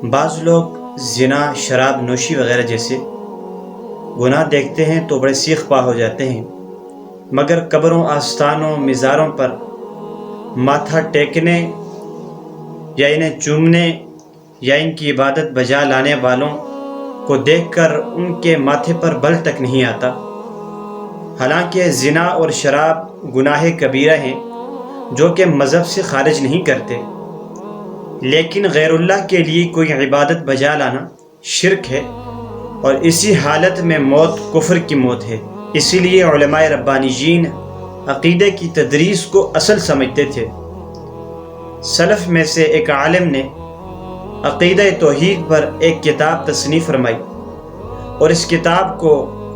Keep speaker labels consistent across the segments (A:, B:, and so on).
A: بعض لوگ زنا، شراب نوشی وغیرہ جیسے گناہ دیکھتے ہیں تو بڑے سیخ پا ہو جاتے ہیں، مگر قبروں، آستانوں، مزاروں پر ماتھا ٹیکنے یا انہیں چومنے یا ان کی عبادت بجا لانے والوں کو دیکھ کر ان کے ماتھے پر بل تک نہیں آتا۔ حالانکہ زنا اور شراب گناہ کبیرہ ہیں جو کہ مذہب سے خارج نہیں کرتے، لیکن غیر اللہ کے لیے کوئی عبادت بجا لانا شرک ہے، اور اسی حالت میں موت کفر کی موت ہے۔ اسی لیے علماء ربانیین عقیدے کی تدریس کو اصل سمجھتے تھے۔ سلف میں سے ایک عالم نے عقیدہ توحید پر ایک کتاب تصنیف فرمائی، اور اس کتاب کو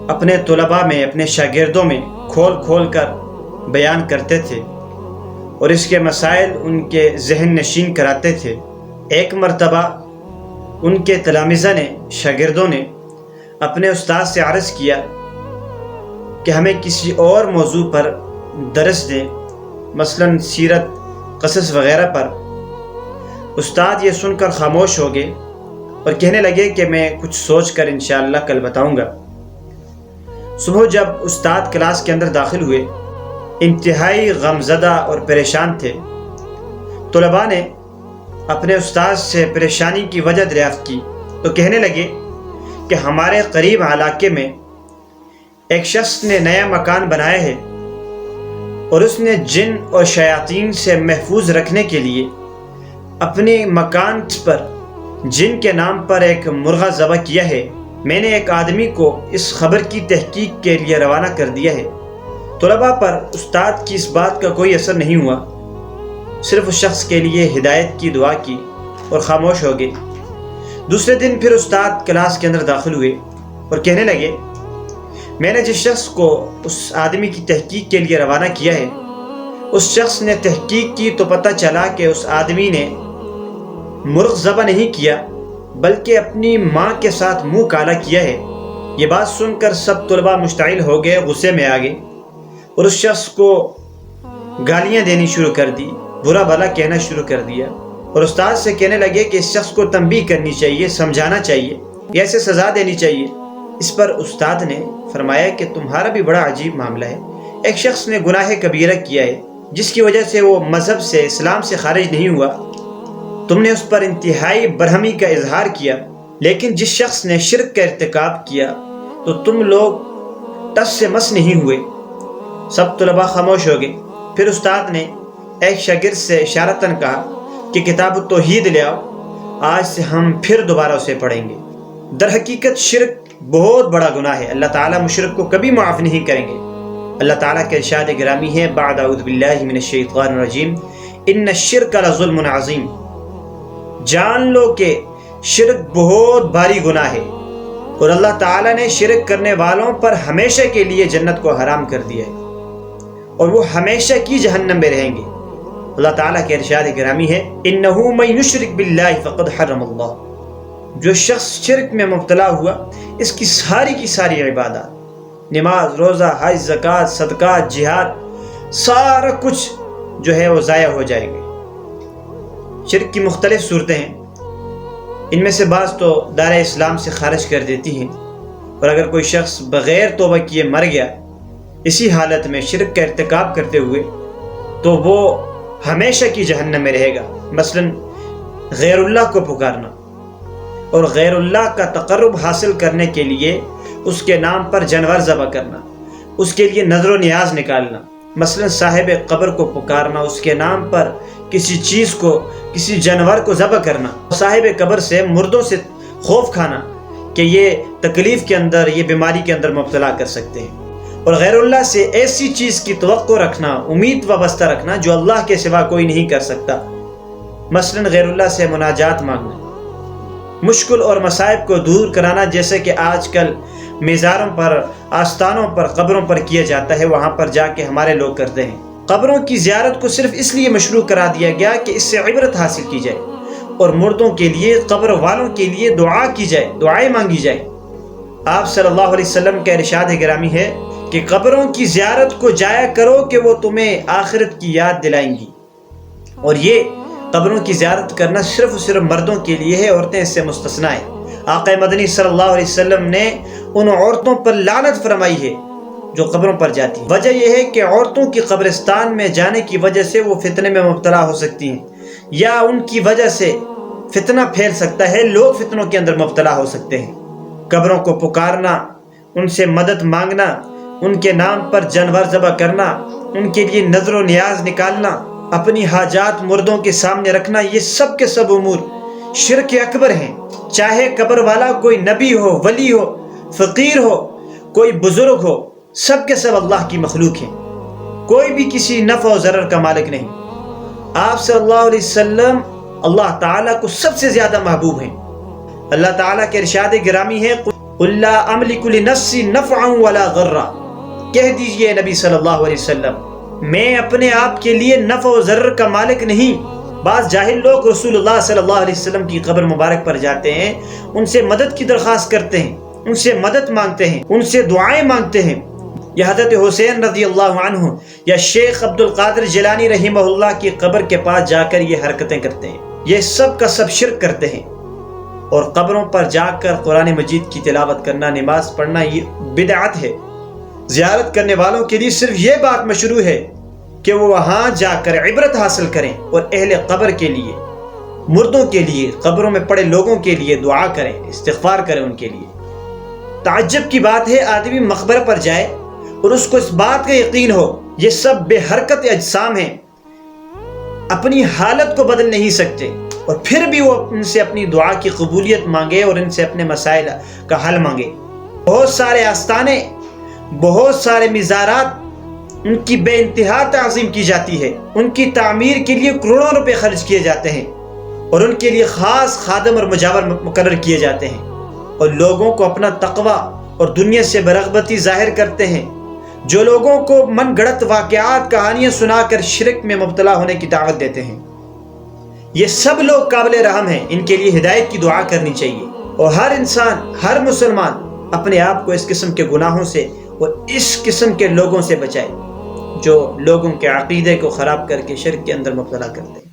A: اپنے طلباء میں، اپنے شاگردوں میں کھول کھول کر بیان کرتے تھے اور اس کے مسائل ان کے ذہن نشین کراتے تھے۔ ایک مرتبہ ان کے تلامذہ نے، شاگردوں نے اپنے استاد سے عرض کیا کہ ہمیں کسی اور موضوع پر درس دیں، مثلاً سیرت، قصص وغیرہ پر۔ استاد یہ سن کر خاموش ہو گئے اور کہنے لگے کہ میں کچھ سوچ کر انشاءاللہ کل بتاؤں گا۔ صبح جب استاد کلاس کے اندر داخل ہوئے، انتہائی غمزدہ اور پریشان تھے۔ طلباء نے اپنے استاد سے پریشانی کی وجہ دریافت کی تو کہنے لگے کہ ہمارے قریب علاقے میں ایک شخص نے نیا مکان بنایا ہے، اور اس نے جن اور شیاطین سے محفوظ رکھنے کے لیے اپنے مکان پر جن کے نام پر ایک مرغہ ذبح کیا ہے۔ میں نے ایک آدمی کو اس خبر کی تحقیق کے لیے روانہ کر دیا ہے۔ طلباء پر استاد کی اس بات کا کوئی اثر نہیں ہوا، صرف اس شخص کے لیے ہدایت کی دعا کی اور خاموش ہو گئے۔ دوسرے دن پھر استاد کلاس کے اندر داخل ہوئے اور کہنے لگے، میں نے جس شخص کو اس آدمی کی تحقیق کے لیے روانہ کیا ہے، اس شخص نے تحقیق کی تو پتہ چلا کہ اس آدمی نے مرغ ذبح نہیں کیا بلکہ اپنی ماں کے ساتھ منہ کالا کیا ہے۔ یہ بات سن کر سب طلباء مشتعل ہو گئے، غصے میں آ گئے اور اس شخص کو گالیاں دینی شروع کر دی، برا بھلا کہنا شروع کر دیا، اور استاد سے کہنے لگے کہ اس شخص کو تنبیہ کرنی چاہیے، سمجھانا چاہیے، یا اسے سزا دینی چاہیے۔ اس پر استاد نے فرمایا کہ تمہارا بھی بڑا عجیب معاملہ ہے۔ ایک شخص نے گناہ کبیرہ کیا ہے جس کی وجہ سے وہ مذہب سے، اسلام سے خارج نہیں ہوا، تم نے اس پر انتہائی برہمی کا اظہار کیا، لیکن جس شخص نے شرک کا ارتکاب کیا تو تم لوگ ٹس سے مس نہیں ہوئے۔ سب طلباء خاموش ہو گئے۔ پھر استاد نے ایک شاگرد سے اشارتاً کہا کہ کتاب التوحید لے آؤ، آج سے ہم پھر دوبارہ اسے پڑھیں گے۔ در حقیقت شرک بہت بڑا گناہ ہے، اللہ تعالیٰ مشرک کو کبھی معاف نہیں کریں گے۔ اللہ تعالیٰ کے ارشاد گرامی ہے، بعد اعوذ باللہ من الشیطان الرجیم، ان الشرک لظلم عظیم۔ جان لو کہ شرک بہت بھاری گناہ ہے، اور اللہ تعالیٰ نے شرک کرنے والوں پر ہمیشہ کے لیے جنت کو حرام کر دیا ہے، اور وہ ہمیشہ کی جہنم میں رہیں گے۔ اللہ تعالیٰ کے ارشاد گرامی ہے، انہ من یشرک باللہ فقد حرم اللہ۔ جو شخص شرک میں مبتلا ہوا، اس کی ساری عبادات، نماز، روزہ، حج، زکوٰۃ، صدقات، جہاد، سارا کچھ جو ہے وہ ضائع ہو جائے گا۔ شرک کی مختلف صورتیں ہیں، ان میں سے بعض تو دائرہ اسلام سے خارج کر دیتی ہیں، اور اگر کوئی شخص بغیر توبہ کیے مر گیا اسی حالت میں شرک کا ارتکاب کرتے ہوئے، تو وہ ہمیشہ کی جہنم میں رہے گا۔ مثلا غیر اللہ کو پکارنا اور غیر اللہ کا تقرب حاصل کرنے کے لیے اس کے نام پر جانور ذبح کرنا، اس کے لیے نظر و نیاز نکالنا، مثلا صاحب قبر کو پکارنا، اس کے نام پر کسی چیز کو، کسی جانور کو ذبح کرنا، صاحب قبر سے، مردوں سے خوف کھانا کہ یہ تکلیف کے اندر، یہ بیماری کے اندر مبتلا کر سکتے ہیں، اور غیر اللہ سے ایسی چیز کی توقع رکھنا، امید وابستہ رکھنا جو اللہ کے سوا کوئی نہیں کر سکتا، مثلا غیر اللہ سے مناجات مانگنا، مشکل اور مصائب کو دور کرانا، جیسے کہ آج کل مزاروں پر، آستانوں پر، قبروں پر کیا جاتا ہے، وہاں پر جا کے ہمارے لوگ کرتے ہیں۔ قبروں کی زیارت کو صرف اس لیے مشروع کرا دیا گیا کہ اس سے عبرت حاصل کی جائے، اور مردوں کے لیے، قبر والوں کے لیے دعا کی جائے، دعائیں مانگی جائے۔ آپ صلی اللہ علیہ وسلم کا ارشاد گرامی ہے کہ قبروں کی زیارت کو جایا کرو کہ وہ تمہیں آخرت کی یاد دلائیں گی، اور یہ قبروں کی زیارت کرنا صرف اور صرف مردوں کے لیے ہے، عورتیں اس سے مستثنی ہیں۔ آقا مدنی صلی اللہ علیہ وسلم نے ان عورتوں پر لعنت فرمائی ہے جو قبروں پر جاتی ہیں۔ وجہ یہ ہے کہ عورتوں کی قبرستان میں جانے کی وجہ سے وہ فتنے میں مبتلا ہو سکتی ہیں، یا ان کی وجہ سے فتنہ پھیل سکتا ہے، لوگ فتنوں کے اندر مبتلا ہو سکتے ہیں۔ قبروں کو پکارنا، ان سے مدد مانگنا، ان کے نام پر جانور ذبح کرنا، ان کے لیے نظر و نیاز نکالنا، اپنی حاجات مردوں کے سامنے رکھنا، یہ سب کے سب امور شرک اکبر ہیں۔ چاہے قبر والا کوئی نبی ہو، ولی ہو، فقیر ہو، کوئی بزرگ ہو، سب کے سب اللہ کی مخلوق ہیں، کوئی بھی کسی نفع و ضرر کا مالک نہیں۔ آپ صلی اللہ علیہ وسلم اللہ تعالیٰ کو سب سے زیادہ محبوب ہیں۔ اللہ تعالیٰ کے ارشاد گرامی ہے، قُلْ لَا أَمْلِكُ لِنَفْسِي نَفْعًا وَلَا ضَرًّا، کہہ دیجئے نبی صلی اللہ علیہ وسلم، میں اپنے آپ کے لیے نفع و ضرر کا مالک نہیں۔ بعض جاہل لوگ رسول اللہ صلی اللہ علیہ وسلم کی قبر مبارک پر جاتے ہیں، ان سے مدد کی درخواست کرتے ہیں، ان سے مدد مانگتے ہیں، ان سے دعائیں مانگتے ہیں، یا حضرت حسین رضی اللہ عنہ یا شیخ عبد القادر جیلانی رحمہ اللہ کی قبر کے پاس جا کر یہ حرکتیں کرتے ہیں۔ یہ سب کا سب شرک کرتے ہیں، اور قبروں پر جا کر قرآن مجید کی تلاوت کرنا، نماز پڑھنا، یہ بدعت ہے۔ زیارت کرنے والوں کے لیے صرف یہ بات مشروع ہے کہ وہ وہاں جا کر عبرت حاصل کریں، اور اہل قبر کے لیے، مردوں کے لیے، قبروں میں پڑے لوگوں کے لیے دعا کریں، استغفار کریں ان کے لیے۔ تعجب کی بات ہے، آدمی مقبرہ پر جائے اور اس کو اس بات کا یقین ہو یہ سب بے حرکت اجسام ہیں، اپنی حالت کو بدل نہیں سکتے، اور پھر بھی وہ ان سے اپنی دعا کی قبولیت مانگے اور ان سے اپنے مسائل کا حل مانگے۔ بہت سارے آستانے، بہت سارے مزارات، ان کی بے انتہا تعظیم کی جاتی ہے، ان کی تعمیر کے لیے کروڑوں روپے خرچ کیے جاتے ہیں، اور ان کے لیے خاص خادم اور مجاور مقرر کیے جاتے ہیں، اور لوگوں کو اپنا تقوی اور دنیا سے برغبتی ظاہر کرتے ہیں، جو لوگوں کو من گڑت واقعات، کہانیاں سنا کر شرک میں مبتلا ہونے کی دعوت دیتے ہیں۔ یہ سب لوگ قابل رحم ہیں، ان کے لیے ہدایت کی دعا کرنی چاہیے، اور ہر انسان، ہر مسلمان اپنے آپ کو اس قسم کے گناہوں سے اور اس قسم کے لوگوں سے بچائے جو لوگوں کے عقیدے کو خراب کر کے شرک کے اندر مبتلا کرتے ہیں۔